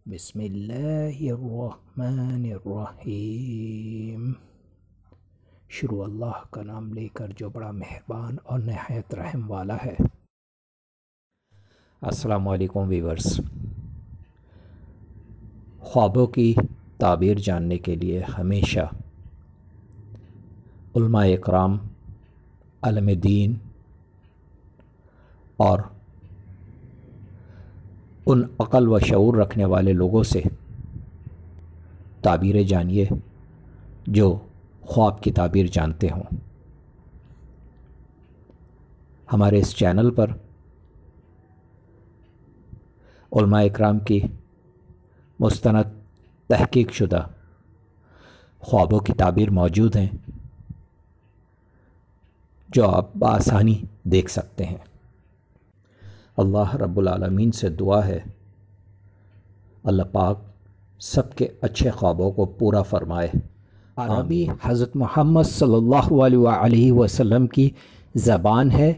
بسم اللہ الرحمن الرحیم۔ شروع اللہ کا نام لے کر جو بڑا مہربان اور نہایت رحم والا ہے۔ السلام علیکم ویورز۔ خوابوں کی تعبیر جاننے کے لیے ہمیشہ علماء اکرام، عالم دین اور ان عقل و شعور رکھنے والے لوگوں سے تعبیریں جانیے جو خواب کی تعبیر جانتے ہوں۔ ہمارے اس چینل پر علماء اکرام کی مستند تحقیق شدہ خوابوں کی تعبیر موجود ہیں جو آپ بآسانی دیکھ سکتے ہیں۔ اللہ رب العالمین سے دعا ہے اللہ پاک سب کے اچھے خوابوں کو پورا فرمائے۔ عربی حضرت محمد صلی اللہ علیہ وسلم کی زبان ہے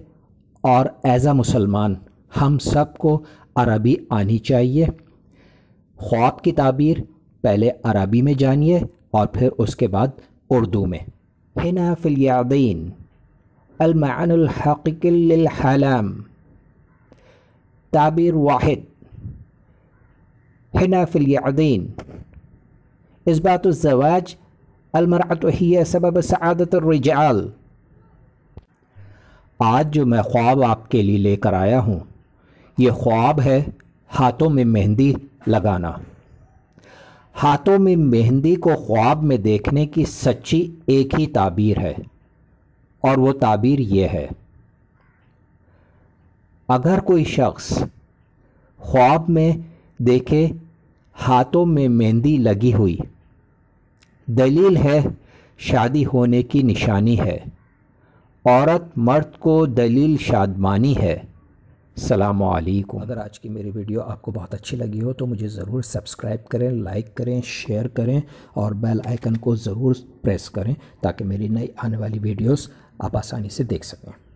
اور ایز اے مسلمان ہم سب کو عربی آنی چاہیے۔ خواب کی تعبیر پہلے عربی میں جانیے اور پھر اس کے بعد اردو میں۔ ہنا فی الیعدین المعنى الحقیقی للحلام۔ تعبیر واحد، ہنا فی الیعدین اثبات الزواج، المرأة هي سبب سعادت الرجال۔ آج جو میں خواب آپ کے لیے لے کر آیا ہوں یہ خواب ہے ہاتھوں میں مہندی لگانا۔ ہاتھوں میں مہندی کو خواب میں دیکھنے کی سچی ایک ہی تعبیر ہے اور وہ تعبیر یہ ہے، اگر کوئی شخص خواب میں دیکھے ہاتھوں میں مہندی لگی ہوئی، دلیل ہے شادی ہونے کی نشانی ہے، عورت مرد کو دلیل شادمانی ہے۔ السلام علیکم۔ اگر آج کی میری ویڈیو آپ کو بہت اچھی لگی ہو تو مجھے ضرور سبسکرائب کریں، لائک کریں، شیئر کریں اور بیل آئیکن کو ضرور پریس کریں تاکہ میری نئی آنے والی ویڈیوز آپ آسانی سے دیکھ سکیں۔